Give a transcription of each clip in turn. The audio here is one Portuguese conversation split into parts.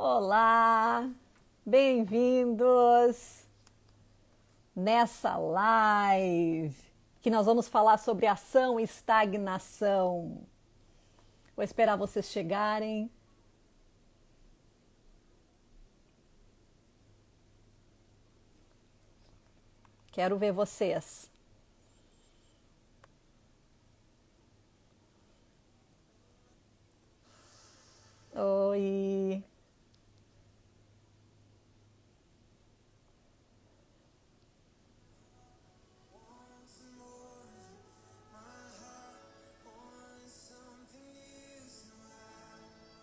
Olá, bem-vindos nessa live que nós vamos falar sobre ação e estagnação. Vou esperar vocês chegarem. Quero ver vocês. Oi.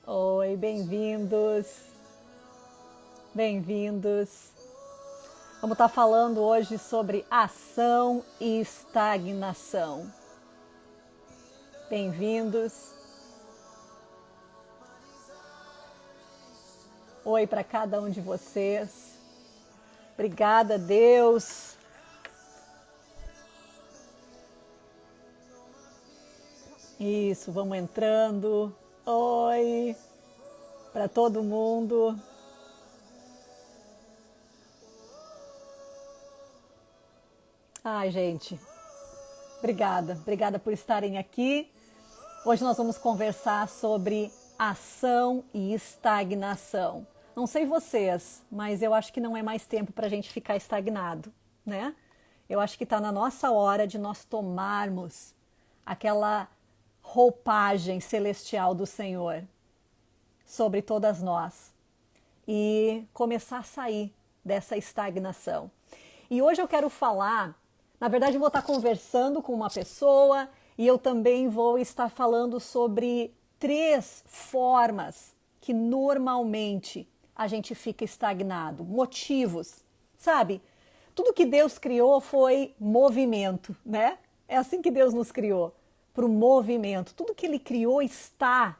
Oi, bem-vindos. Bem-vindos. Vamos estar falando hoje sobre ação e estagnação. Bem-vindos. Oi para cada um de vocês. Obrigada, Deus. Isso, vamos entrando. Oi para todo mundo. Ai, gente, obrigada por estarem aqui. Hoje nós vamos conversar sobre ação e estagnação. Não sei vocês, mas eu acho que não é mais tempo para a gente ficar estagnado, né? Eu acho que está na nossa hora de nós tomarmos aquela roupagem celestial do Senhor sobre todas nós e começar a sair dessa estagnação. E hoje eu quero falar, na verdade eu vou estar conversando com uma pessoa e eu também vou estar falando sobre 3 formas que normalmente a gente fica estagnado, motivos, sabe? Tudo que Deus criou foi movimento, né? É assim que Deus nos criou, para o movimento. Tudo que Ele criou está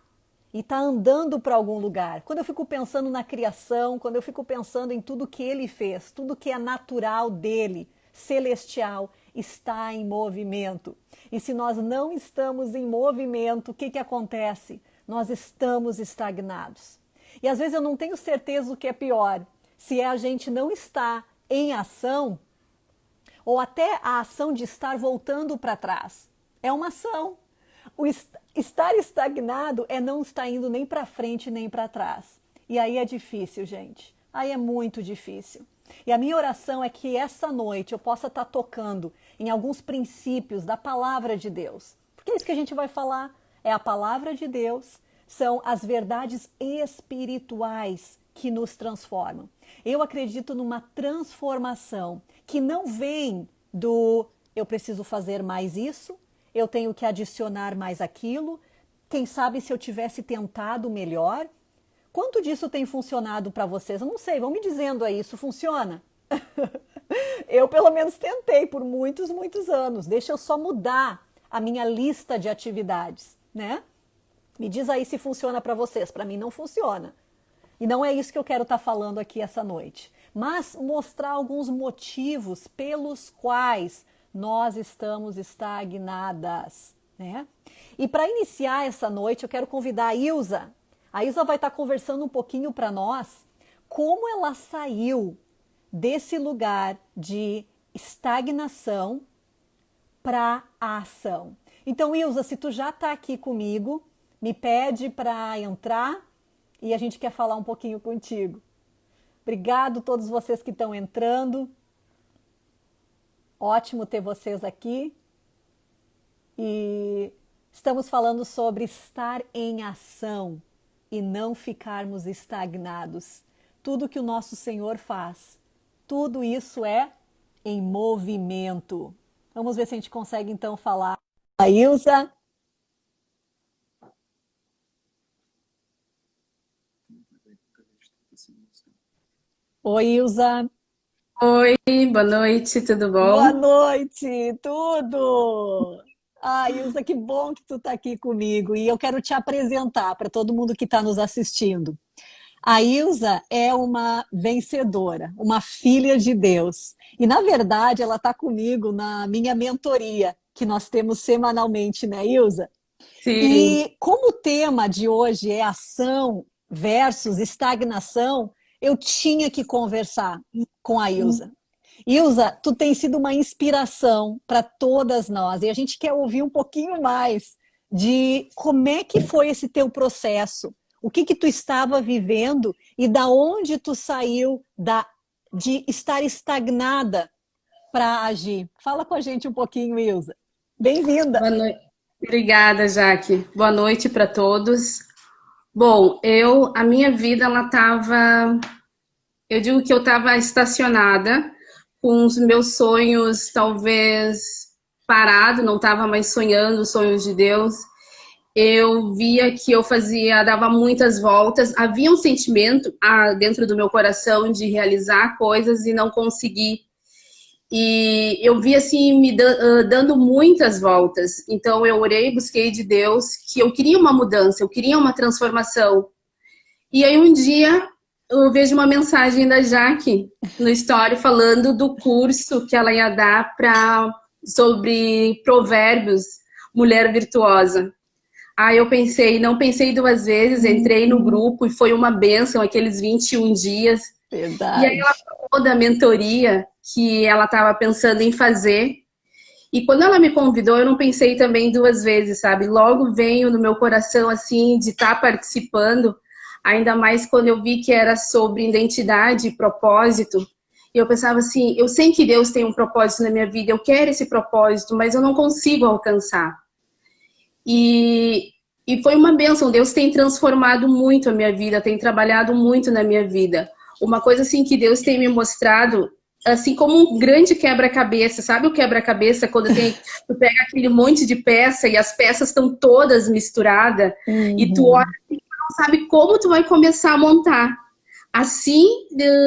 e está andando para algum lugar. Quando eu fico pensando na criação, quando eu fico pensando em tudo que Ele fez, tudo que é natural dEle, celestial, está em movimento. E se nós não estamos em movimento, o que acontece? Nós estamos estagnados. E às vezes eu não tenho certeza do que é pior, se é a gente não estar em ação, ou até a ação de estar voltando para trás. É uma ação. O estar estagnado é não estar indo nem para frente nem para trás. E aí é difícil, gente. Aí é muito difícil. E a minha oração é que essa noite eu possa estar tocando em alguns princípios da palavra de Deus. Porque é isso que a gente vai falar. É a palavra de Deus, são as verdades espirituais que nos transformam. Eu acredito numa transformação que não vem do eu preciso fazer mais isso, eu tenho que adicionar mais aquilo. Quem sabe se eu tivesse tentado melhor? Quanto disso tem funcionado para vocês? Eu não sei, vão me dizendo aí, isso funciona? Eu pelo menos tentei por muitos anos. Deixa eu só mudar a minha lista de atividades, né? Me diz aí se funciona para vocês. Para mim não funciona. E não é isso que eu quero estar falando aqui essa noite. Mas mostrar alguns motivos pelos quais nós estamos estagnadas, né? E para iniciar essa noite, eu quero convidar a Ilza. A Ilza vai estar conversando um pouquinho para nós como ela saiu desse lugar de estagnação para a ação. Então, Ilza, se tu já está aqui comigo, me pede para entrar e a gente quer falar um pouquinho contigo. Obrigado a todos vocês que estão entrando. Ótimo ter vocês aqui. E estamos falando sobre estar em ação e não ficarmos estagnados. Tudo que o nosso Senhor faz, tudo isso é em movimento. Vamos ver se a gente consegue então falar. A Ilza. Oi, Ilza. Oi, boa noite, tudo Boa bom? noite, tudo? Ah, Ilza, que bom que tu está aqui comigo e eu quero te apresentar para todo mundo que está nos assistindo. A Ilza é uma vencedora, uma filha de Deus. E, na verdade, ela está comigo na minha mentoria, que nós temos semanalmente, né, Ilza? Sim, E como o tema de hoje é ação versus estagnação, eu tinha que conversar com a Ilza. Ilza, tu tem sido uma inspiração para todas nós e a gente quer ouvir um pouquinho mais de como é que foi esse teu processo, o que que tu estava vivendo e da onde tu saiu de estar estagnada para agir. Fala com a gente um pouquinho, Ilza. Bem-vinda. Boa noite. Obrigada, Jaque. Boa noite para todos. Bom, a minha vida, eu digo que eu estava estacionada, com os meus sonhos talvez parado, não estava mais sonhando os sonhos de Deus. Eu via que dava muitas voltas, havia um sentimento dentro do meu coração de realizar coisas e não conseguir. E eu vi assim, dando muitas voltas. Então eu orei, busquei de Deus que eu queria uma mudança, eu queria uma transformação. E aí um dia eu vejo uma mensagem da Jaque no Story falando do curso que ela ia dar sobre provérbios, mulher virtuosa. Aí eu não pensei duas vezes, entrei no grupo e foi uma bênção aqueles 21 dias. Verdade. E aí ela falou da mentoria que ela estava pensando em fazer. E quando ela me convidou, eu não pensei também duas vezes, sabe? Logo veio no meu coração, assim, de estar participando, ainda mais quando eu vi que era sobre identidade e propósito. E eu pensava assim, eu sei que Deus tem um propósito na minha vida, eu quero esse propósito, mas eu não consigo alcançar. E foi uma bênção, Deus tem transformado muito a minha vida, tem trabalhado muito na minha vida. Uma coisa assim que Deus tem me mostrado, assim como um grande quebra-cabeça, sabe o quebra-cabeça quando tu pega aquele monte de peça e as peças estão todas misturadas e tu olha e não sabe como tu vai começar a montar. Assim,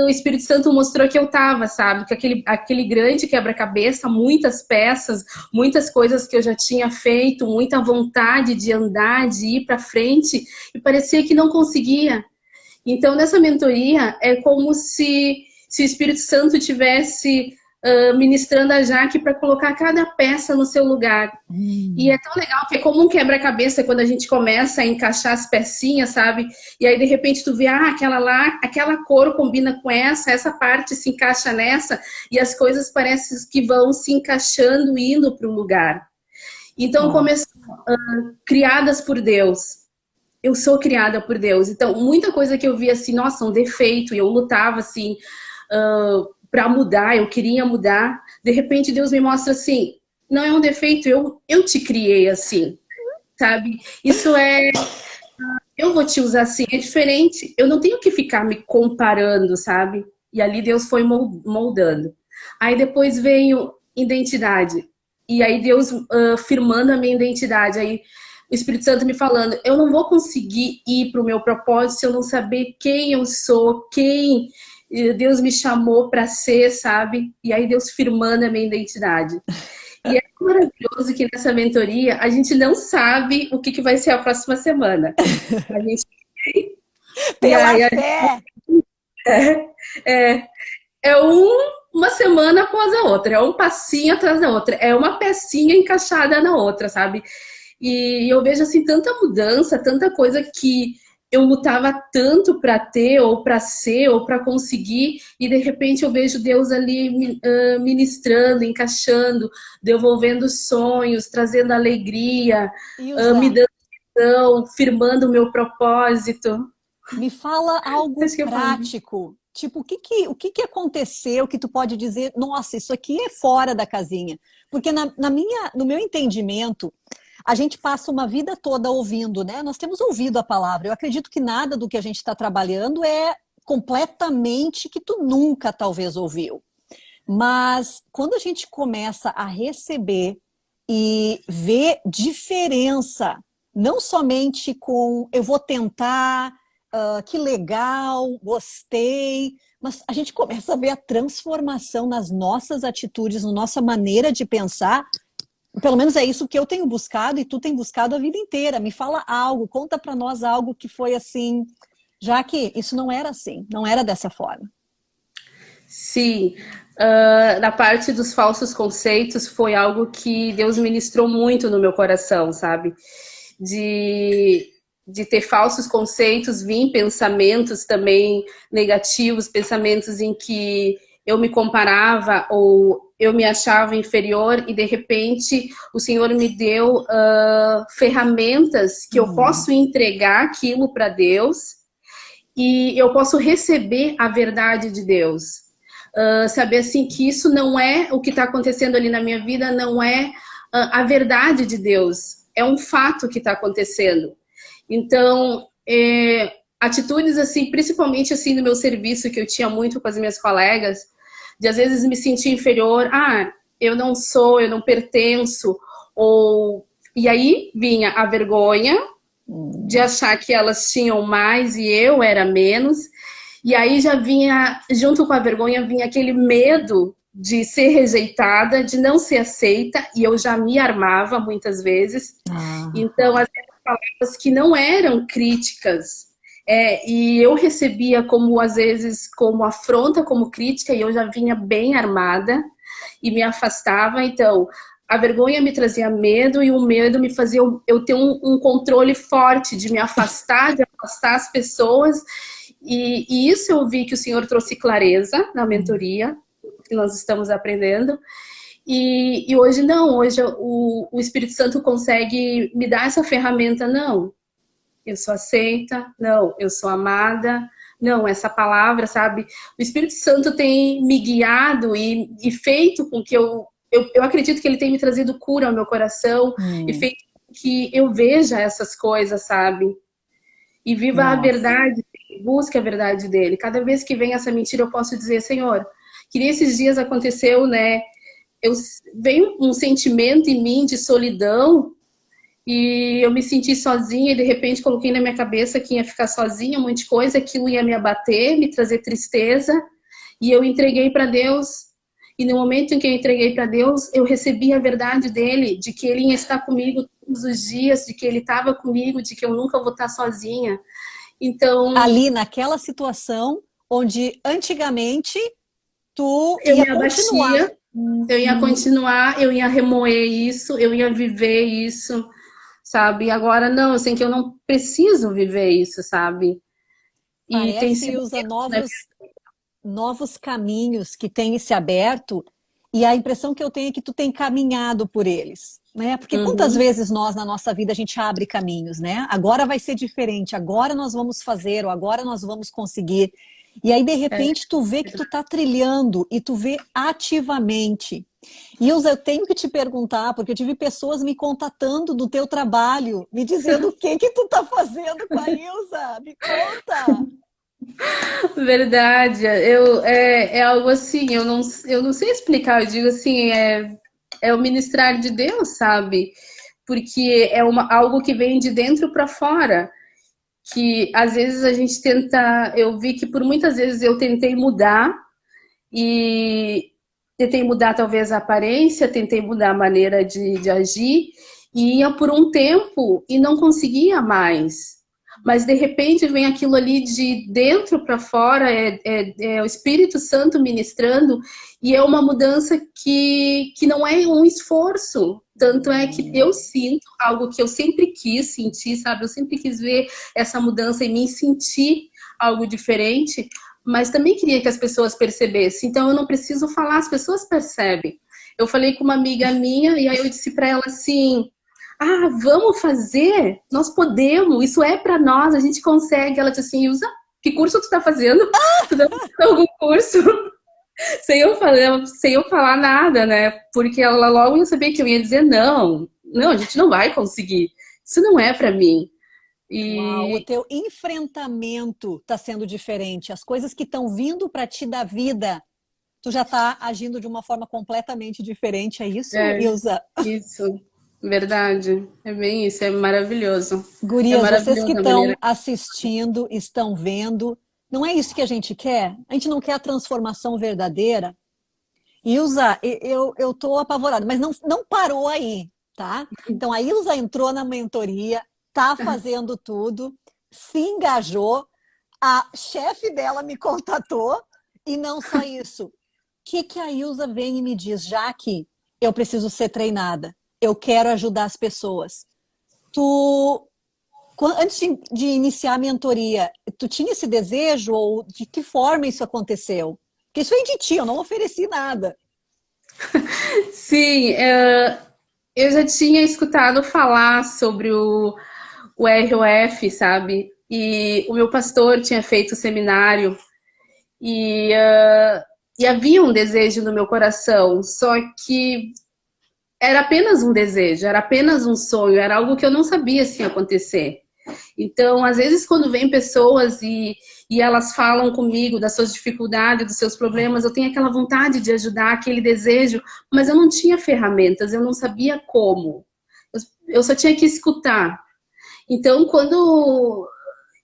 o Espírito Santo mostrou que eu tava, sabe? Que aquele grande quebra-cabeça, muitas peças, muitas coisas que eu já tinha feito, muita vontade de andar, de ir para frente, e parecia que não conseguia. Então, nessa mentoria, é como se o Espírito Santo tivesse ministrando a Jaque para colocar cada peça no seu lugar. E é tão legal que é como um quebra-cabeça quando a gente começa a encaixar as pecinhas, sabe? E aí, de repente, tu vê, aquela cor combina com essa parte se encaixa nessa, e as coisas parecem que vão se encaixando, indo para o lugar. Então, começou criadas por Deus. Eu sou criada por Deus. Então, muita coisa que eu via assim, nossa, um defeito, e eu lutava assim para mudar, eu queria mudar. De repente, Deus me mostra assim, não é um defeito, eu te criei assim, sabe? Isso eu vou te usar assim, é diferente. Eu não tenho que ficar me comparando, sabe? E ali Deus foi moldando. Aí depois veio identidade. E aí Deus firmando a minha identidade. Aí o Espírito Santo me falando, eu não vou conseguir ir para o meu propósito se eu não saber quem eu sou, quem Deus me chamou para ser, sabe? E aí Deus firmando a minha identidade. E é maravilhoso que nessa mentoria a gente não sabe o que vai ser a próxima semana. A gente Pela fé! Uma semana após a outra, é um passinho atrás da outra, é uma pecinha encaixada na outra, sabe? E eu vejo assim tanta mudança, tanta coisa que eu lutava tanto para ter, ou para ser, ou para conseguir, e de repente eu vejo Deus ali ministrando, encaixando, devolvendo sonhos, trazendo alegria, me dando visão, firmando o meu propósito. Me fala algo prático. Tipo, o que aconteceu que tu pode dizer, nossa, isso aqui é fora da casinha? Porque no meu entendimento, a gente passa uma vida toda ouvindo, né? Nós temos ouvido a palavra. Eu acredito que nada do que a gente está trabalhando é completamente que tu nunca talvez ouviu. Mas quando a gente começa a receber e ver diferença, não somente com eu vou tentar, que legal, gostei, mas a gente começa a ver a transformação nas nossas atitudes, na nossa maneira de pensar. Pelo menos é isso que eu tenho buscado e tu tem buscado a vida inteira. Me fala algo, conta para nós algo que foi assim, já que isso não era assim, não era dessa forma. Sim, na parte dos falsos conceitos foi algo que Deus ministrou muito no meu coração, sabe? De de ter falsos conceitos, vir pensamentos também negativos, pensamentos em que eu me comparava ou eu me achava inferior e de repente o Senhor me deu ferramentas que eu posso entregar aquilo para Deus e eu posso receber a verdade de Deus. Saber assim que isso não é o que está acontecendo ali na minha vida, não é a verdade de Deus, é um fato que está acontecendo. Então, atitudes assim, principalmente assim no meu serviço, que eu tinha muito com as minhas colegas, de às vezes me sentir inferior, eu não sou, eu não pertenço, e aí vinha a vergonha de achar que elas tinham mais e eu era menos, e aí já vinha, junto com a vergonha, vinha aquele medo de ser rejeitada, de não ser aceita, e eu já me armava muitas vezes. Então, às vezes, palavras que não eram críticas, e eu recebia como, às vezes, como afronta, como crítica, e eu já vinha bem armada e me afastava. Então, a vergonha me trazia medo e o medo me fazia eu ter um controle forte de me afastar, de afastar as pessoas. E isso eu vi que o Senhor trouxe clareza na mentoria, que nós estamos aprendendo. E hoje não, hoje o Espírito Santo consegue me dar essa ferramenta, não. Eu sou aceita, não, eu sou amada, não, essa palavra, sabe? O Espírito Santo tem me guiado e feito com que eu acredito que ele tem me trazido cura ao meu coração e feito com que eu veja essas coisas, sabe? E viva a verdade, busque a verdade dele. Cada vez que vem essa mentira, eu posso dizer, Senhor, que nesses dias aconteceu, né? Veio um sentimento em mim de solidão e eu me senti sozinha e de repente coloquei na minha cabeça que ia ficar sozinha, um monte de coisa, aquilo ia me abater, me trazer tristeza e eu entreguei para Deus. E no momento em que eu entreguei para Deus, eu recebi a verdade dele, de que ele ia estar comigo todos os dias, de que ele estava comigo, de que eu nunca vou estar sozinha. Então, ali naquela situação onde antigamente tu eu ia me continuar. abatia, eu ia continuar, eu ia remoer isso, eu ia viver isso, sabe? E agora não, eu sei que eu não preciso viver isso, sabe? E tem Parece sido, usa né? novos caminhos que têm se aberto, e a impressão que eu tenho é que tu tem caminhado por eles, né? Porque quantas Uhum. vezes nós na nossa vida a gente abre caminhos, né? Agora vai ser diferente, agora nós vamos fazer, ou agora nós vamos conseguir. E aí de repente tu vê que tu tá trilhando e tu vê ativamente. E eu tenho que te perguntar, porque eu tive pessoas me contatando do teu trabalho, me dizendo o que que tu tá fazendo com a Ilza. Me conta. Verdade, é algo assim, eu não sei explicar, eu digo assim, é o ministrar de Deus, sabe? Porque é algo que vem de dentro para fora, que às vezes a gente tenta, eu vi que por muitas vezes eu tentei mudar e tentei mudar talvez a aparência, tentei mudar a maneira de agir, e ia por um tempo e não conseguia mais. Mas de repente vem aquilo ali de dentro para fora, é o Espírito Santo ministrando, e é uma mudança que não é um esforço. Tanto é que eu sinto algo que eu sempre quis sentir, sabe? Eu sempre quis ver essa mudança em mim, sentir algo diferente, mas também queria que as pessoas percebessem. Então eu não preciso falar, as pessoas percebem. Eu falei com uma amiga minha e aí eu disse para ela assim: vamos fazer? Nós podemos, isso é para nós, a gente consegue. Ela disse assim: Ilza, que curso tu tá fazendo? Tu tá fazendo algum curso? Sem eu falar nada, né? Porque ela logo ia saber que eu ia dizer não, a gente não vai conseguir. Isso não é para mim. Uau, o E teu enfrentamento está sendo diferente. As coisas que estão vindo para ti da vida, tu já está agindo de uma forma completamente diferente. É isso, é Ilza? isso, verdade. É bem isso, é maravilhoso. É Gurias, vocês que maravilhosa a estão maneira. assistindo, estão vendo, não é isso que a gente quer? A gente não quer a transformação verdadeira? Ilza, eu tô apavorada, mas não parou aí, tá? Então a Ilza entrou na mentoria, tá fazendo tudo, se engajou, a chefe dela me contatou e não só isso. O que a Ilza vem e me diz, já que eu preciso ser treinada, eu quero ajudar as pessoas. Tu Antes de iniciar a mentoria, tu tinha esse desejo ou de que forma isso aconteceu? Porque isso vem de ti, eu não ofereci nada. Sim, eu já tinha escutado falar sobre o ROF, sabe? E o meu pastor tinha feito o seminário e, e havia um desejo no meu coração, só que era apenas um desejo, era apenas um sonho, era algo que eu não sabia se ia acontecer. Então, às vezes, quando vem pessoas e elas falam comigo das suas dificuldades, dos seus problemas, eu tenho aquela vontade de ajudar, aquele desejo, mas eu não tinha ferramentas, eu não sabia como. Eu só tinha que escutar. Então,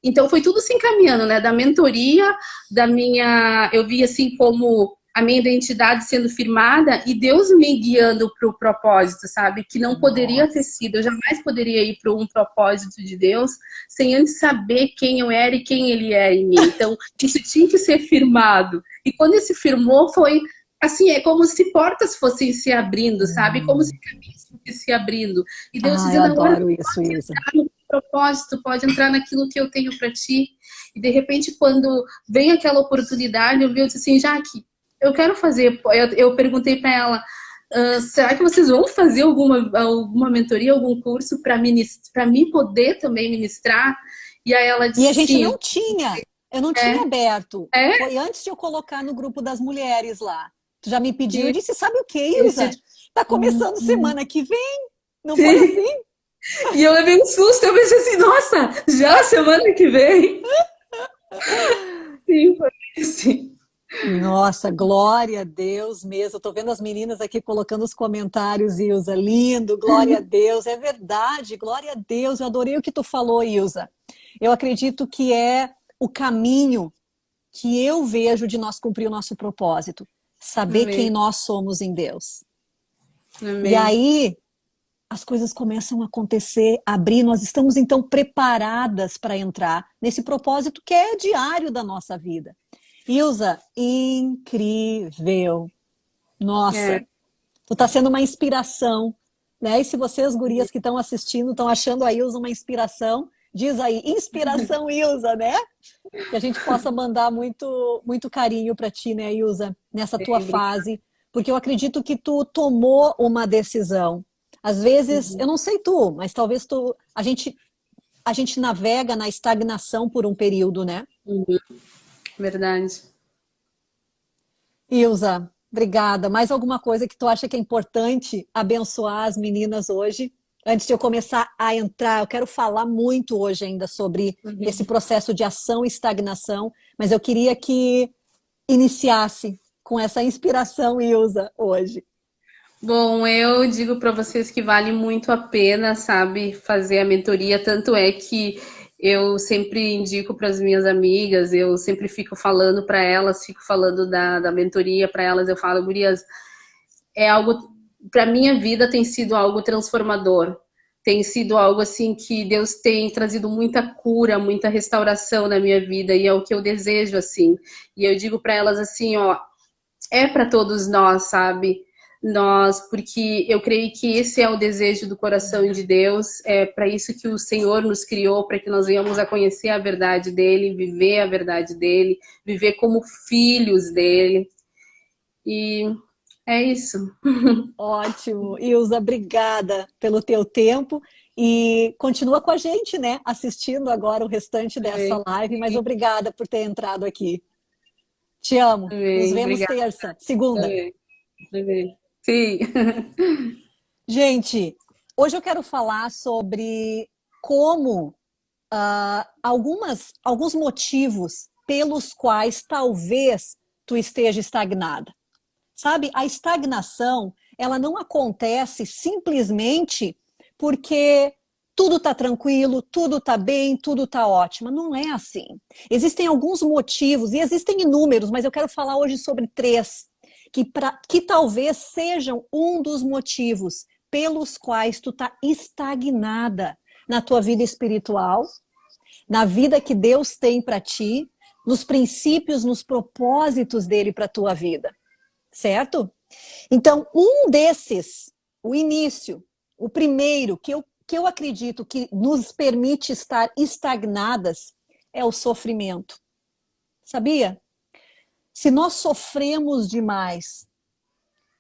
então foi tudo se encaminhando, né? Da mentoria, da minha, eu vi assim como a minha identidade sendo firmada e Deus me guiando para o propósito, sabe? Que não poderia ter sido, eu jamais poderia ir para um propósito de Deus sem antes saber quem eu era e quem Ele é em mim. Então, isso tinha que ser firmado. E quando ele se firmou, foi assim, é como se portas fossem se abrindo, sabe? Como se caminhos fossem se abrindo. E Deus Eu dizendo, agora adoro isso, Isa. no propósito, pode entrar naquilo que eu tenho para ti. E de repente, quando vem aquela oportunidade, eu vi assim, Jaque, eu quero fazer. Eu perguntei para ela, será que vocês vão fazer alguma mentoria, algum curso para mim poder também ministrar? E aí ela E disse a gente sim. não tinha, eu não tinha É, aberto. é, Foi antes de eu colocar no grupo das mulheres lá. Tu já me pediu, eu sim. disse, sabe o que, Esse, Ilza? Tá começando semana que vem. Não foi sim. assim? E eu levei um susto, eu pensei assim, nossa, já semana que vem? Sim, foi assim. Nossa, glória a Deus mesmo. Eu tô vendo as meninas aqui colocando os comentários, Ilza. Lindo, glória a Deus. É verdade, glória a Deus. Eu adorei o que tu falou, Ilza. Eu acredito que é o caminho que eu vejo de nós cumprir o nosso propósito. Saber quem Amém, nós somos em Deus. E amém. aí as coisas começam a acontecer, abrir. Nós estamos então preparadas para entrar nesse propósito que é diário da nossa vida. Ilza, incrível. É, Nossa, tu tá sendo uma inspiração, né? E se vocês, gurias que estão assistindo, estão achando a Ilza uma inspiração, diz aí, inspiração Ilza, né? Que a gente possa mandar muito, muito carinho para ti, né, Ilza, nessa tua obrigada. fase, porque eu acredito que tu tomou uma decisão. Às vezes, eu Uhum, não sei tu, mas talvez a gente navega na estagnação por um período, né? uhum, verdade. Ilza, obrigada. Mais alguma coisa que tu acha que é importante abençoar as meninas hoje? Antes de eu começar a entrar, eu quero falar muito hoje ainda sobre esse Uhum. processo de ação e estagnação, mas eu queria que iniciasse com essa inspiração, Ilza, hoje. Bom, eu digo para vocês que vale muito a pena, sabe, fazer a mentoria. Tanto é que eu sempre indico para as minhas amigas, eu sempre fico falando para elas, fico falando da mentoria para elas. Eu falo, gurias, é algo, para minha vida tem sido algo transformador. Tem sido algo assim que Deus tem trazido muita cura, muita restauração na minha vida e é o que eu desejo assim. E eu digo para elas assim, ó, é para todos nós, sabe? Nós, porque eu creio que esse é o desejo do coração de Deus, é para isso que o Senhor nos criou, para que nós venhamos a conhecer a verdade dele, viver a verdade dele, viver como filhos dele. E é isso. Ótimo. Ilza, obrigada pelo teu tempo e continua com a gente, né? Assistindo agora o restante dessa Amém. live, mas obrigada por ter entrado aqui. Te amo. Nos Amém. vemos Obrigada. terça, segunda. Amém. Amém. Sim. Gente, hoje eu quero falar sobre como alguns motivos pelos quais talvez tu esteja estagnada. Sabe, a estagnação, ela não acontece simplesmente porque tudo está tranquilo, tudo está bem, tudo está ótimo. Não é assim. Existem alguns motivos, e existem inúmeros, mas eu quero falar hoje sobre três, que talvez sejam um dos motivos pelos quais tu está estagnada na tua vida espiritual, na vida que Deus tem para ti, nos princípios, nos propósitos dele para a tua vida. Certo? Então, um desses, o início, o primeiro, que eu que eu acredito que nos permite estar estagnadas é o sofrimento. Sabia? Se nós sofremos demais,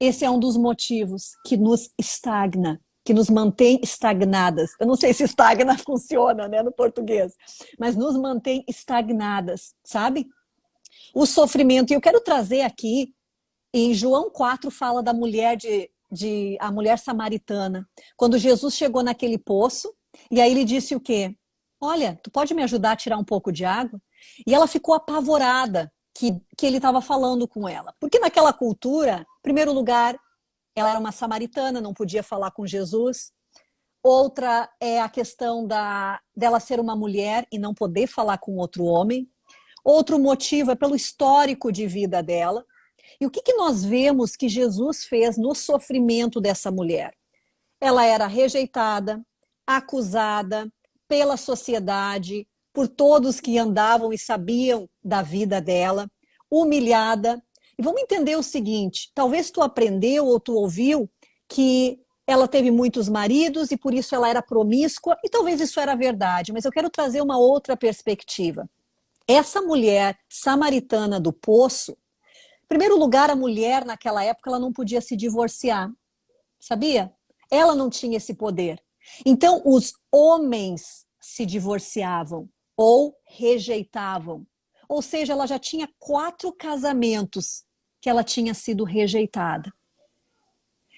esse é um dos motivos que nos estagna, que nos mantém estagnadas. Eu não sei se estagna funciona, né, no português, mas nos mantém estagnadas, sabe? O sofrimento, e eu quero trazer aqui, em João 4 fala da mulher a mulher samaritana. Quando Jesus chegou naquele poço, e aí ele disse o quê? Olha, tu pode me ajudar a tirar um pouco de água? E ela ficou apavorada que ele estava falando com ela. Porque naquela cultura, em primeiro lugar, ela era uma samaritana, não podia falar com Jesus. Outra é a questão dela ser uma mulher e não poder falar com outro homem. Outro motivo é pelo histórico de vida dela. E o que nós vemos que Jesus fez no sofrimento dessa mulher? Ela era rejeitada, acusada pela sociedade, por todos que andavam e sabiam da vida dela, humilhada. E vamos entender o seguinte, talvez tu aprendeu ou tu ouviu que ela teve muitos maridos e por isso ela era promíscua, e talvez isso era verdade, mas eu quero trazer uma outra perspectiva. Essa mulher samaritana do poço, em primeiro lugar, a mulher naquela época ela não podia se divorciar, sabia? Ela não tinha esse poder. Então, os homens se divorciavam ou rejeitavam. Ou seja, ela já tinha 4 casamentos que ela tinha sido rejeitada.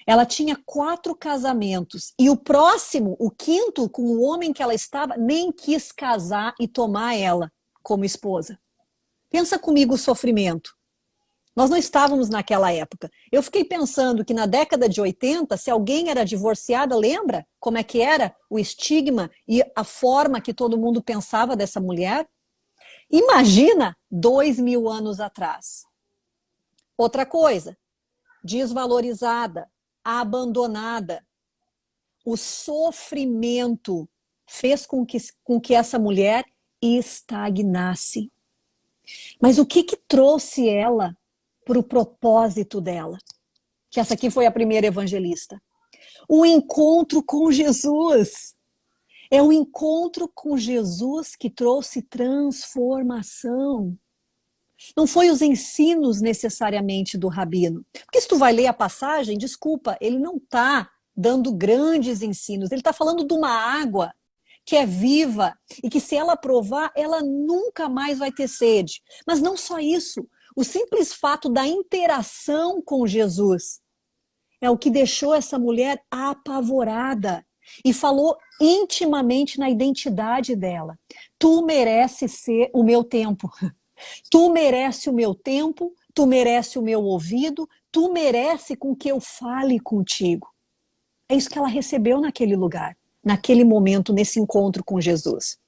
Ela tinha 4 casamentos. E o próximo, o 5º, com o homem que ela estava, nem quis casar e tomar ela como esposa. Pensa comigo o sofrimento. Nós não estávamos naquela época. Eu fiquei pensando que na década de 80, se alguém era divorciada, lembra como é que era o estigma e a forma que todo mundo pensava dessa mulher? Imagina 2000 anos atrás. Outra coisa, desvalorizada, abandonada. O sofrimento fez com que essa mulher estagnasse. Mas o que trouxe ela para o propósito dela? Que essa aqui foi a primeira evangelista. O encontro com Jesus. É o encontro com Jesus que trouxe transformação. Não foi os ensinos necessariamente do rabino. Porque se tu vai ler a passagem, desculpa, ele não está dando grandes ensinos. Ele está falando de uma água que é viva e que se ela provar, ela nunca mais vai ter sede. Mas não só isso. O simples fato da interação com Jesus é o que deixou essa mulher apavorada e falou intimamente na identidade dela. Tu mereces ser o meu tempo. Tu merece o meu tempo, tu merece o meu ouvido, tu merece com que eu fale contigo. É isso que ela recebeu naquele lugar, naquele momento, nesse encontro com Jesus.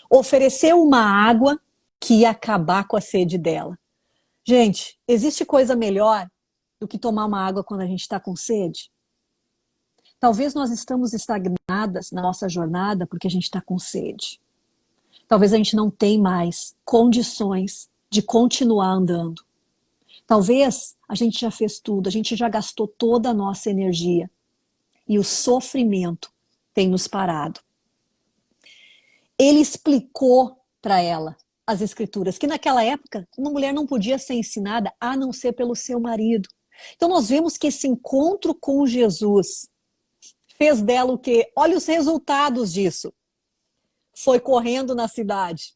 Ofereceu uma água que ia acabar com a sede dela. Gente, existe coisa melhor do que tomar uma água quando a gente está com sede? Talvez nós estamos estagnadas na nossa jornada porque a gente está com sede. Talvez a gente não tenha mais condições de continuar andando. Talvez a gente já fez tudo, a gente já gastou toda a nossa energia. E o sofrimento tem nos parado. Ele explicou para ela as escrituras, que naquela época uma mulher não podia ser ensinada a não ser pelo seu marido. Então nós vemos que esse encontro com Jesus fez dela o quê? Olha os resultados disso. Foi correndo na cidade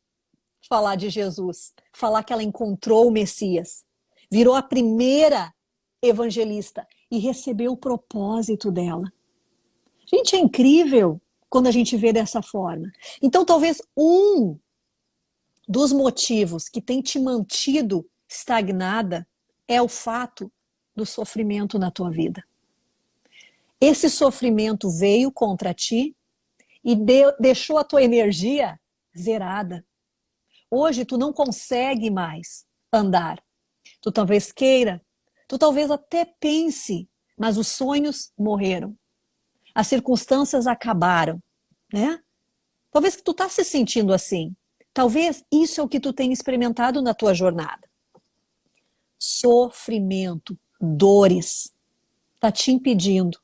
falar de Jesus, falar que ela encontrou o Messias. Virou a primeira evangelista e recebeu o propósito dela. Gente, é incrível quando a gente vê dessa forma. Então, talvez um dos motivos que tem te mantido estagnada é o fato do sofrimento na tua vida. Esse sofrimento veio contra ti e deixou a tua energia zerada. Hoje tu não consegue mais andar. Tu talvez queira, tu talvez até pense, mas os sonhos morreram. As circunstâncias acabaram, né? Talvez que tu tá se sentindo assim. Talvez isso é o que tu tem experimentado na tua jornada. Sofrimento, dores, tá te impedindo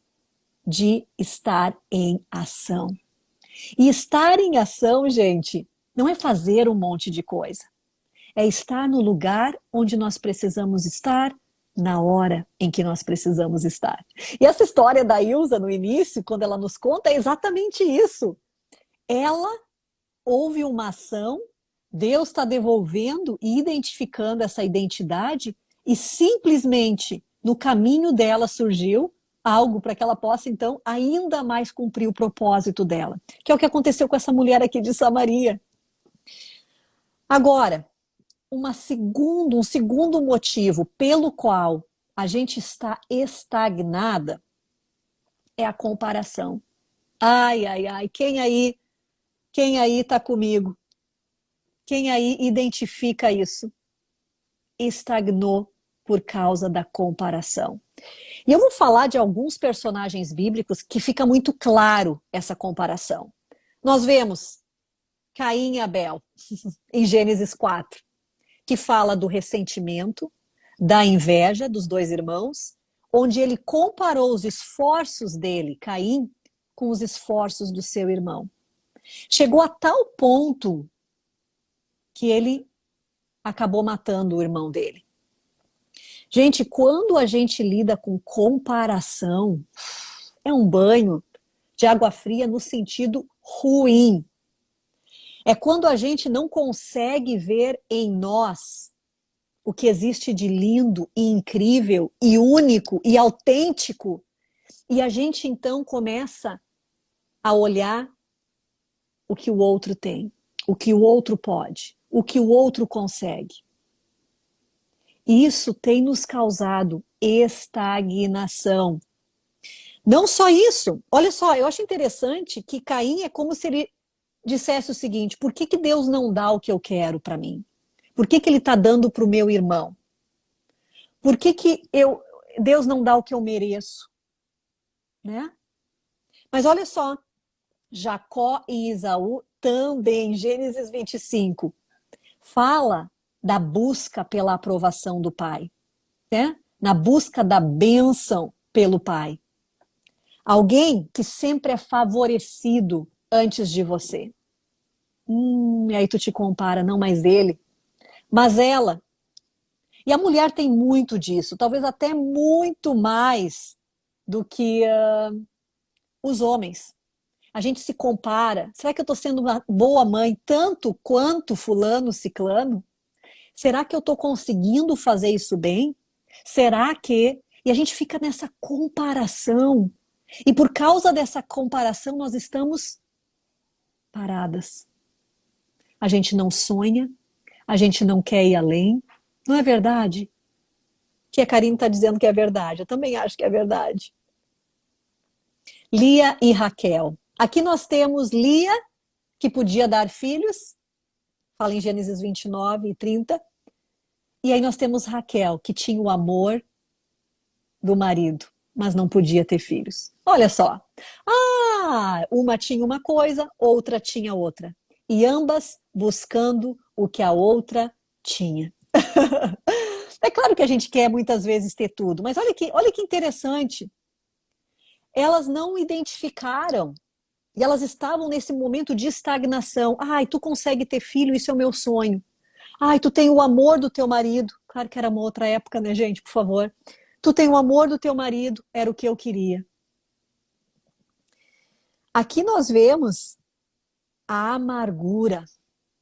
de estar em ação. E estar em ação, gente, não é fazer um monte de coisa. É estar no lugar onde nós precisamos estar, na hora em que nós precisamos estar. E essa história da Ilza no início, quando ela nos conta, é exatamente isso. Ela houve uma ação, Deus está devolvendo e identificando essa identidade, e simplesmente no caminho dela surgiu algo para que ela possa, então, ainda mais cumprir o propósito dela, que é o que aconteceu com essa mulher aqui de Samaria. Agora, um segundo motivo pelo qual a gente está estagnada é a comparação. Ai, ai, ai, quem aí está comigo? Quem aí identifica isso? Estagnou por causa da comparação. E eu vou falar de alguns personagens bíblicos que fica muito claro essa comparação. Nós vemos Caim e Abel, em Gênesis 4, que fala do ressentimento, da inveja dos dois irmãos, onde ele comparou os esforços dele, Caim, com os esforços do seu irmão. Chegou a tal ponto que ele acabou matando o irmão dele. Gente, quando a gente lida com comparação, é um banho de água fria no sentido ruim. É quando a gente não consegue ver em nós o que existe de lindo e incrível e único e autêntico, e a gente então começa a olhar o que o outro tem, o que o outro pode, o que o outro consegue. E isso tem nos causado estagnação. Não só isso, olha só, eu acho interessante que Caim é como se ele dissesse o seguinte: por que Deus não dá o que eu quero para mim? Por que ele está dando para o meu irmão? Por que Deus não dá o que eu mereço? Né? Mas olha só, Jacó e Esaú também, Gênesis 25, fala da busca pela aprovação do pai, né? Na busca da bênção pelo pai. Alguém que sempre é favorecido antes de você. E aí tu te compara, não mais ele, mas ela. E a mulher tem muito disso, talvez até muito mais do que os homens. A gente se compara. Será que eu estou sendo uma boa mãe tanto quanto fulano, ciclano? Será que eu estou conseguindo fazer isso bem? Será que... E a gente fica nessa comparação. E por causa dessa comparação, nós estamos paradas. A gente não sonha, a gente não quer ir além. Não é verdade? Que a Karine está dizendo que é verdade. Eu também acho que é verdade. Lia e Raquel. Aqui nós temos Lia, que podia dar filhos, fala em Gênesis 29 e 30. E aí nós temos Raquel, que tinha o amor do marido, mas não podia ter filhos. Olha só. Uma tinha uma coisa, outra tinha outra. E ambas buscando o que a outra tinha. É claro que a gente quer muitas vezes ter tudo, mas olha que interessante. Elas não identificaram. E elas estavam nesse momento de estagnação. Ai, tu consegue ter filho, isso é o meu sonho. Ai, tu tem o amor do teu marido. Claro que era uma outra época, né, gente? Por favor. Tu tem o amor do teu marido, era o que eu queria. Aqui nós vemos a amargura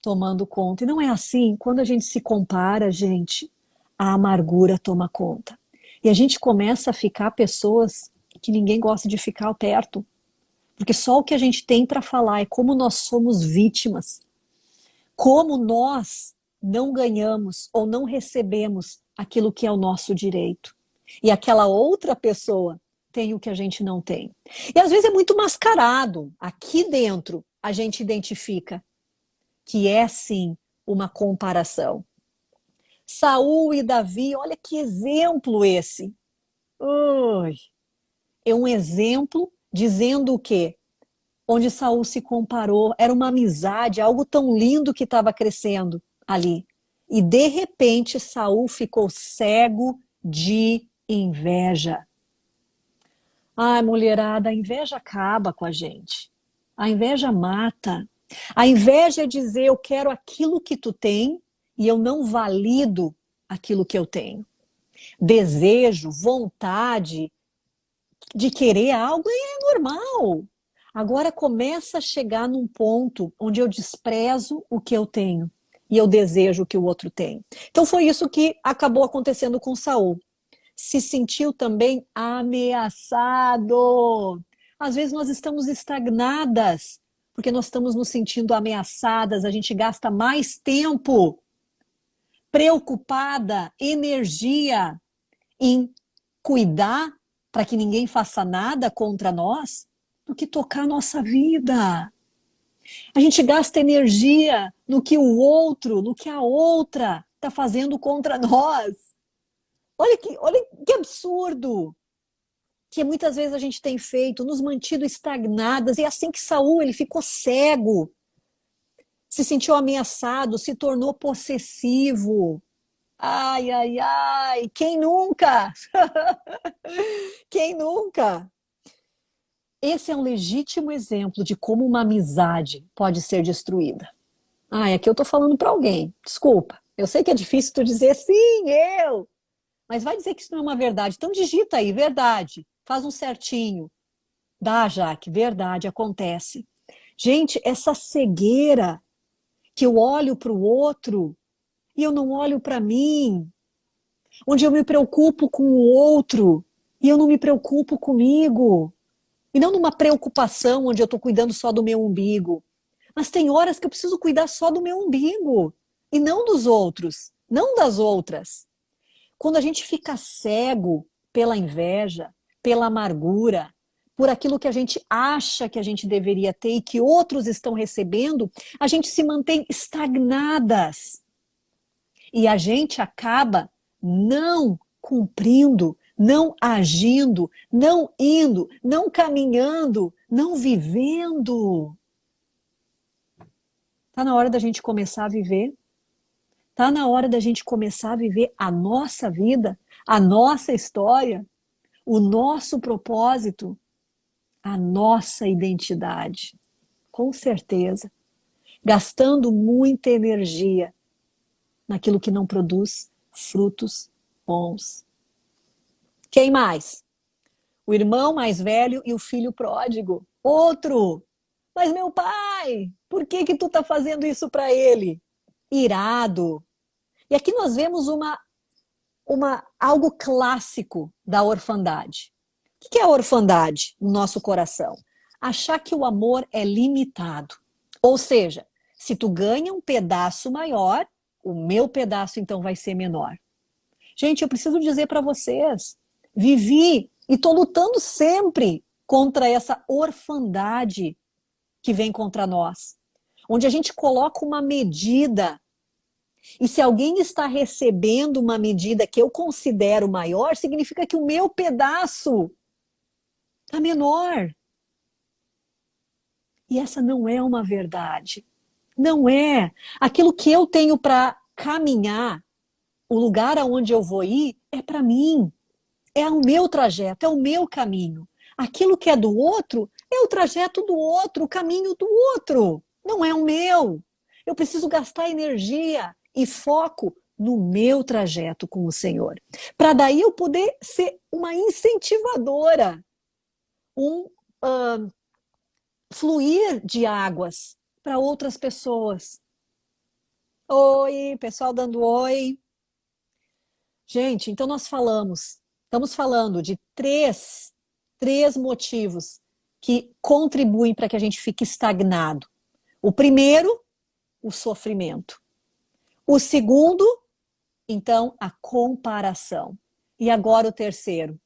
tomando conta. E não é assim. Quando a gente se compara, gente, a amargura toma conta. E a gente começa a ficar pessoas que ninguém gosta de ficar perto. Porque só o que a gente tem para falar é como nós somos vítimas. Como nós não ganhamos ou não recebemos aquilo que é o nosso direito. E aquela outra pessoa tem o que a gente não tem. E às vezes é muito mascarado. Aqui dentro a gente identifica que é sim uma comparação. Saul e Davi, olha que exemplo esse. Ui, é um exemplo dizendo o quê? Onde Saul se comparou, era uma amizade, algo tão lindo que estava crescendo ali. E de repente Saul ficou cego de inveja. Ai, mulherada, a inveja acaba com a gente. A inveja mata. A inveja é dizer eu quero aquilo que tu tem e eu não valido aquilo que eu tenho. Desejo, vontade de querer algo é normal. Agora começa a chegar num ponto onde eu desprezo o que eu tenho e eu desejo o que o outro tem. Então foi isso que acabou acontecendo com Saul. Se sentiu também ameaçado. Às vezes nós estamos estagnadas porque nós estamos nos sentindo ameaçadas, a gente gasta mais tempo preocupada, energia em cuidar para que ninguém faça nada contra nós, do que tocar a nossa vida. A gente gasta energia no que o outro, no que a outra está fazendo contra nós. Olha que absurdo que muitas vezes a gente tem feito, nos mantido estagnadas, e é assim que Saul, ele ficou cego, se sentiu ameaçado, se tornou possessivo. Ai, ai, ai, quem nunca? Quem nunca? Esse é um legítimo exemplo de como uma amizade pode ser destruída. Ai, aqui eu tô falando para alguém, desculpa. Eu sei que é difícil tu dizer sim, eu. Mas vai dizer que isso não é uma verdade. Então digita aí, verdade. Faz um certinho. Dá, Jaque, verdade, acontece. Gente, essa cegueira que eu olho para o outro e eu não olho para mim, onde eu me preocupo com o outro e eu não me preocupo comigo. E não numa preocupação onde eu estou cuidando só do meu umbigo. Mas tem horas que eu preciso cuidar só do meu umbigo e não dos outros, não das outras. Quando a gente fica cego pela inveja, pela amargura, por aquilo que a gente acha que a gente deveria ter e que outros estão recebendo, a gente se mantém estagnadas. E a gente acaba não cumprindo, não agindo, não indo, não caminhando, não vivendo. Está na hora da gente começar a viver. Está na hora da gente começar a viver a nossa vida, a nossa história, o nosso propósito, a nossa identidade. Com certeza. Gastando muita energia naquilo que não produz frutos bons. Quem mais? O irmão mais velho e o filho pródigo. Outro. Mas meu pai, por que que tu tá fazendo isso para ele? Irado. E aqui nós vemos algo clássico da orfandade. O que é a orfandade no nosso coração? Achar que o amor é limitado. Ou seja, se tu ganha um pedaço maior, o meu pedaço então vai ser menor. Gente, eu preciso dizer para vocês, vivi e estou lutando sempre contra essa orfandade que vem contra nós, onde a gente coloca uma medida e se alguém está recebendo uma medida que eu considero maior, significa que o meu pedaço está menor. E essa não é uma verdade. Não é. Aquilo que eu tenho para caminhar, o lugar aonde eu vou ir, é para mim. É o meu trajeto, é o meu caminho. Aquilo que é do outro, é o trajeto do outro, o caminho do outro. Não é o meu. Eu preciso gastar energia e foco no meu trajeto com o Senhor. Para daí eu poder ser uma incentivadora, um fluir de águas para outras pessoas. Oi, pessoal dando oi. Gente, então estamos falando de três motivos que contribuem para que a gente fique estagnado. O primeiro, o sofrimento. O segundo, então, a comparação. E agora o terceiro,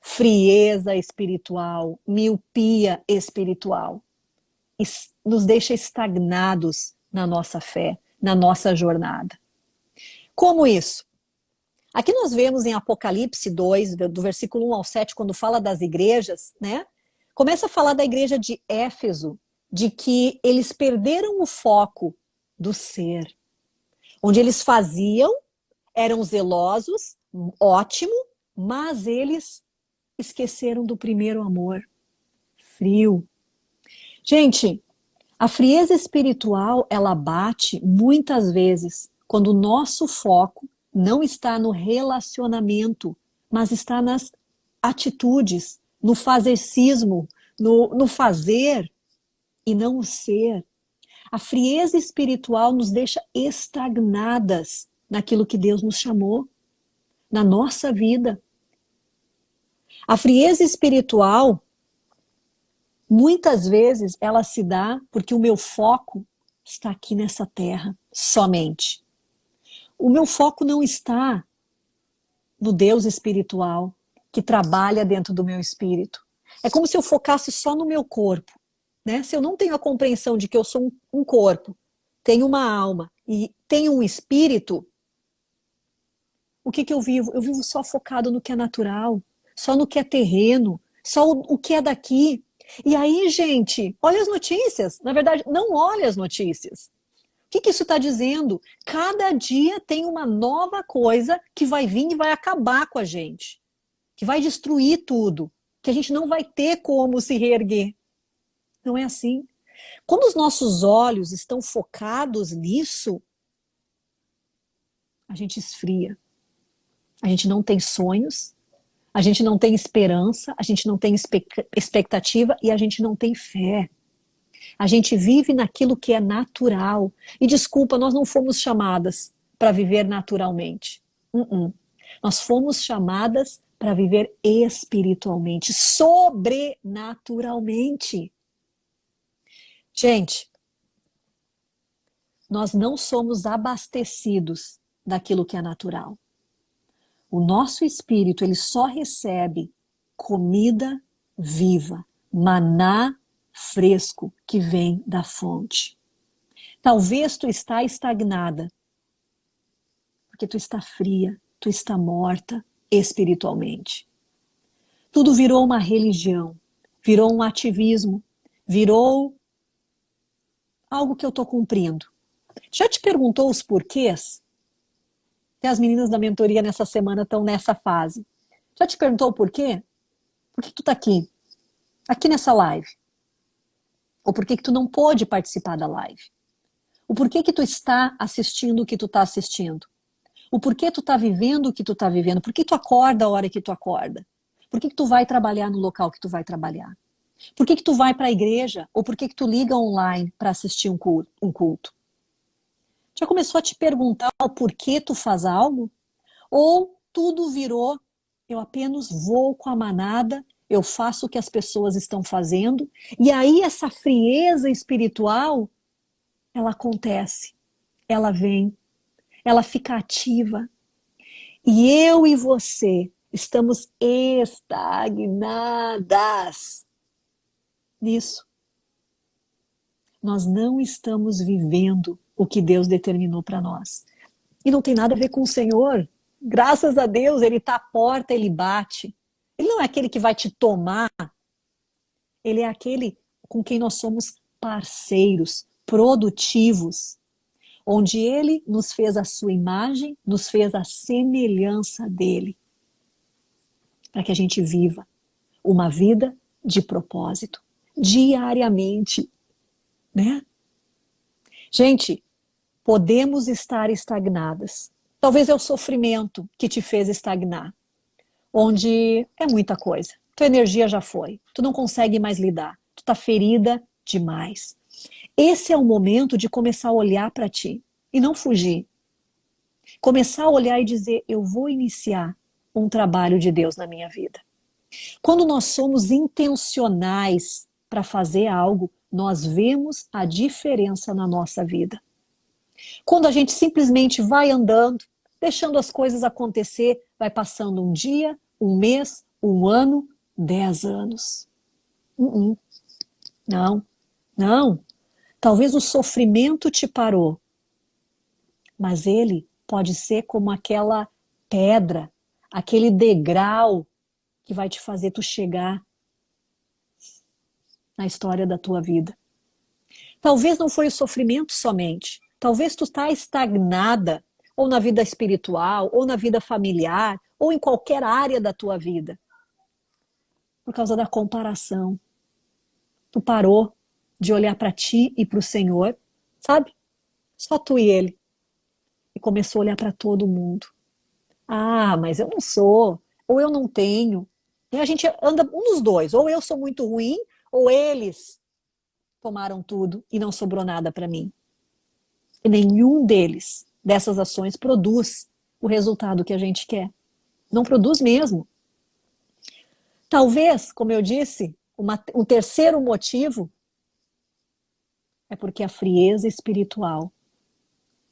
frieza espiritual, miopia espiritual. Nos deixa estagnados na nossa fé, na nossa jornada. Como isso? Aqui nós vemos em Apocalipse 2, do versículo 1 ao 7, quando fala das igrejas, né? Começa a falar da igreja de Éfeso, de que eles perderam o foco do ser. Onde eles faziam, eram zelosos, ótimo, mas eles esqueceram do primeiro amor. Frio. Gente, a frieza espiritual, ela bate muitas vezes quando o nosso foco não está no relacionamento, mas está nas atitudes, no fazercismo, no fazer e não o ser. A frieza espiritual nos deixa estagnadas naquilo que Deus nos chamou, na nossa vida. A frieza espiritual, muitas vezes, ela se dá porque o meu foco está aqui nessa terra, somente. O meu foco não está no Deus espiritual, que trabalha dentro do meu espírito. É como se eu focasse só no meu corpo, né? Se eu não tenho a compreensão de que eu sou um corpo, tenho uma alma e tenho um espírito, o que eu vivo? Eu vivo só focado no que é natural, só no que é terreno, só o que é daqui. E aí, gente, olha as notícias. Na verdade, não olha as notícias. O que isso está dizendo? Cada dia tem uma nova coisa que vai vir e vai acabar com a gente, que vai destruir tudo, que a gente não vai ter como se reerguer. Não é assim. Quando os nossos olhos estão focados nisso, a gente esfria. A gente não tem sonhos, a gente não tem esperança, a gente não tem expectativa e a gente não tem fé. A gente vive naquilo que é natural. E desculpa, nós não fomos chamadas para viver naturalmente. Nós fomos chamadas para viver espiritualmente, sobrenaturalmente. Gente, nós não somos abastecidos daquilo que é natural. O nosso espírito, ele só recebe comida viva, maná fresco que vem da fonte. Talvez tu está estagnada, porque tu está fria, tu está morta espiritualmente. Tudo virou uma religião, virou um ativismo, virou algo que eu estou cumprindo. Já te perguntou os porquês? Até as meninas da mentoria nessa semana estão nessa fase. Já te perguntou o porquê? Por que tu está aqui? Aqui nessa live? Ou por que tu não pôde participar da live? O porquê que tu está assistindo o que tu está assistindo? O porquê tu está vivendo o que tu está vivendo? Por que tu acorda a hora que tu acorda? Por que tu vai trabalhar no local que tu vai trabalhar? Por que tu vai para a igreja? Ou por que tu liga online para assistir um culto? Já começou a te perguntar o porquê tu faz algo? Ou tudo virou, eu apenas vou com a manada, eu faço o que as pessoas estão fazendo, e aí essa frieza espiritual, ela acontece, ela vem, ela fica ativa. E eu e você estamos estagnadas nisso. Nós não estamos vivendo o que Deus determinou para nós. E não tem nada a ver com o Senhor. Graças a Deus, Ele está à porta, Ele bate. Ele não é aquele que vai te tomar. Ele é aquele com quem nós somos parceiros, produtivos. Onde Ele nos fez a sua imagem, nos fez a semelhança dEle. Para que a gente viva uma vida de propósito, diariamente. Né? Gente, podemos estar estagnadas. Talvez é o sofrimento que te fez estagnar, onde é muita coisa. Tua energia já foi, tu não consegue mais lidar, tu tá ferida demais. Esse é o momento de começar a olhar para ti e não fugir. Começar a olhar e dizer, eu vou iniciar um trabalho de Deus na minha vida. Quando nós somos intencionais para fazer algo, nós vemos a diferença na nossa vida. Quando a gente simplesmente vai andando, deixando as coisas acontecer, vai passando um dia, um mês, um ano, 10 anos. Não, não. Talvez o sofrimento te parou, mas ele pode ser como aquela pedra, aquele degrau que vai te fazer tu chegar na história da tua vida. Talvez não foi o sofrimento somente. Talvez tu está estagnada, ou na vida espiritual, ou na vida familiar, ou em qualquer área da tua vida. Por causa da comparação. Tu parou de olhar para ti e para o Senhor, sabe? Só tu e ele. E começou a olhar para todo mundo. Ah, mas eu não sou, ou eu não tenho. E a gente anda um dos dois, ou eu sou muito ruim, ou eles tomaram tudo e não sobrou nada para mim. E nenhum dessas ações produz o resultado que a gente quer. Não produz mesmo. Talvez, como eu disse, um terceiro motivo é porque a frieza espiritual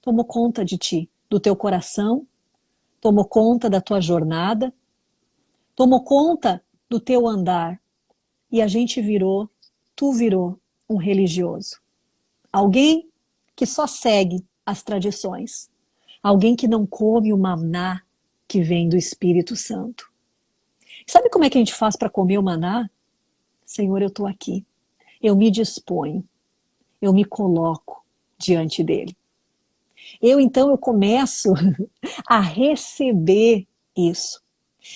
tomou conta de ti, do teu coração, tomou conta da tua jornada, tomou conta do teu andar. E a gente tu virou um religioso. Alguém que só segue as tradições. Alguém que não come o maná que vem do Espírito Santo. Sabe como é que a gente faz para comer o maná? Senhor, eu estou aqui. Eu me disponho. Eu me coloco diante dele. Então eu começo a receber isso.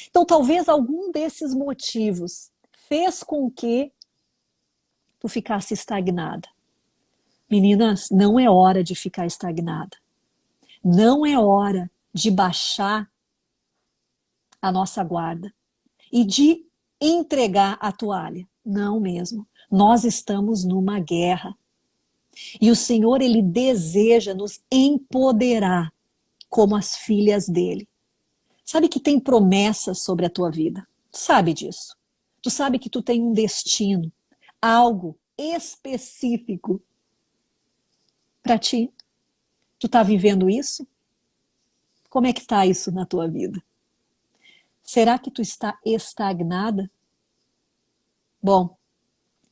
Então talvez algum desses motivos fez com que tu ficasse estagnada. Meninas, não é hora de ficar estagnada. Não é hora de baixar a nossa guarda e de entregar a toalha. Não mesmo. Nós estamos numa guerra. E o Senhor, ele deseja nos empoderar como as filhas dele. Sabe que tem promessas sobre a tua vida. Tu sabe disso. Tu sabe que tu tem um destino, algo específico para ti. Tu tá vivendo isso? Como é que tá isso na tua vida? Será que tu está estagnada? Bom,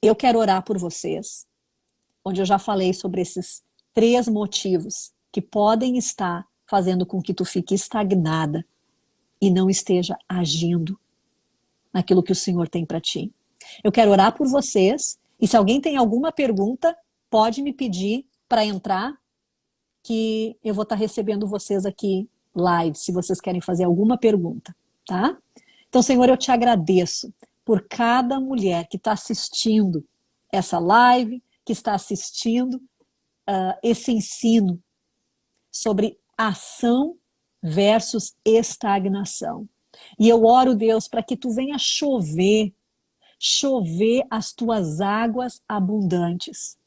eu quero orar por vocês, onde eu já falei sobre esses 3 motivos que podem estar fazendo com que tu fique estagnada e não esteja agindo naquilo que o Senhor tem para ti. Eu quero orar por vocês e se alguém tem alguma pergunta, pode me pedir para entrar, que eu vou estar recebendo vocês aqui live, se vocês querem fazer alguma pergunta, tá? Então, Senhor, eu te agradeço por cada mulher que está assistindo essa live, que está assistindo esse ensino sobre ação versus estagnação. E eu oro, Deus, para que tu venha chover as tuas águas abundantes.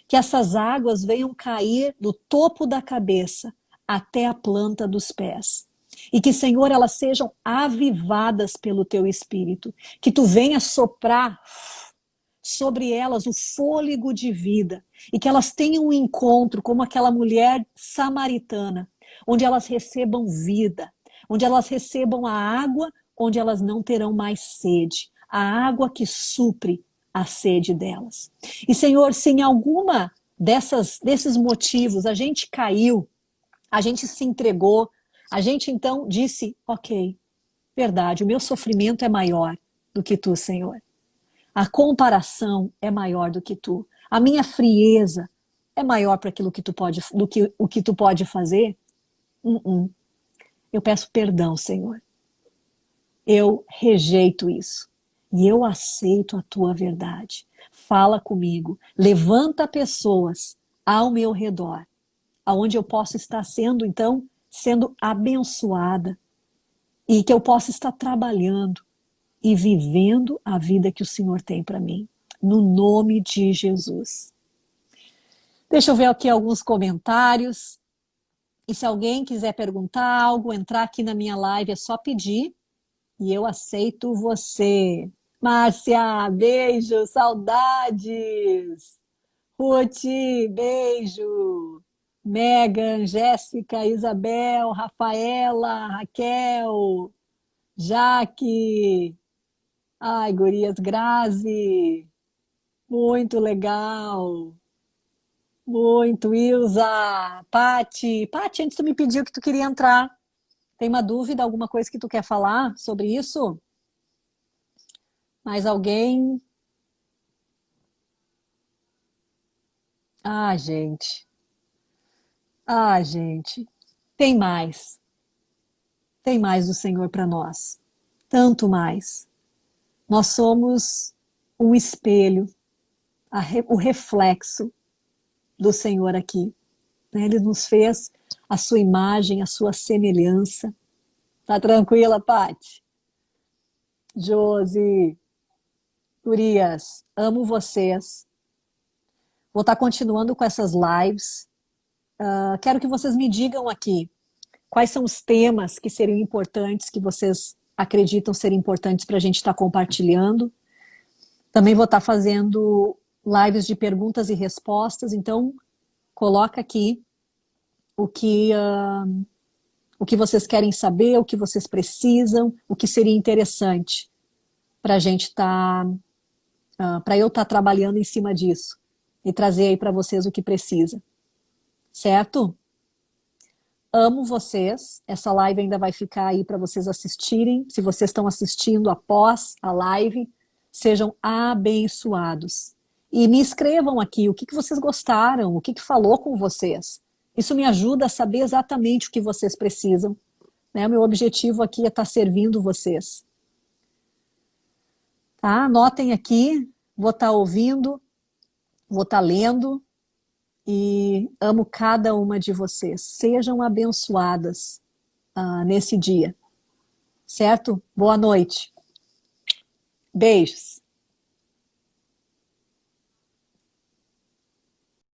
Que essas águas venham cair do topo da cabeça até a planta dos pés. E que, Senhor, elas sejam avivadas pelo teu Espírito. Que tu venha soprar sobre elas o fôlego de vida. E que elas tenham um encontro como aquela mulher samaritana, onde elas recebam vida, onde elas recebam a água, onde elas não terão mais sede. A água que supre a sede delas. E, Senhor, se em alguma desses motivos a gente caiu, a gente se entregou, a gente então disse, ok, verdade, o meu sofrimento é maior do que tu, Senhor. A comparação é maior do que tu. A minha frieza é maior para aquilo que tu pode, do que o que tu pode fazer. Eu peço perdão, Senhor. Eu rejeito isso. E eu aceito a tua verdade. Fala comigo. Levanta pessoas ao meu redor, aonde eu posso estar sendo abençoada e que eu possa estar trabalhando e vivendo a vida que o Senhor tem para mim. No nome de Jesus. Deixa eu ver aqui alguns comentários. E se alguém quiser perguntar algo, entrar aqui na minha live, é só pedir e eu aceito você. Márcia, beijo, saudades. Ruth, beijo. Megan, Jéssica, Isabel, Rafaela, Raquel, Jaque. Ai, gurias, Grazi. Muito legal. Muito, Ilza. Pati, antes tu me pediu que tu queria entrar. Tem uma dúvida, alguma coisa que tu quer falar sobre isso? Mais alguém? Ah, gente. Ah, gente. Tem mais. Tem mais do Senhor para nós. Tanto mais. Nós somos um espelho, o reflexo do Senhor aqui. Né? Ele nos fez a sua imagem, a sua semelhança. Tá tranquila, Paty? Josi, Urias, amo vocês. Vou estar continuando com essas lives. Quero que vocês me digam aqui quais são os temas que seriam importantes, que vocês acreditam ser importantes para a gente estar compartilhando. Também vou estar fazendo lives de perguntas e respostas, então coloca aqui o que vocês querem saber, o que vocês precisam, o que seria interessante para a gente estar, para eu estar trabalhando em cima disso e trazer aí para vocês o que precisa. Certo? Amo vocês. Essa live ainda vai ficar aí para vocês assistirem. Se vocês estão assistindo após a live, sejam abençoados. E me escrevam aqui o que vocês gostaram, o que falou com vocês. Isso me ajuda a saber exatamente o que vocês precisam. Né? O meu objetivo aqui é estar servindo vocês. Tá? Anotem aqui, vou estar ouvindo, vou estar lendo. E amo cada uma de vocês. Sejam abençoadas nesse dia. Certo? Boa noite. Beijos.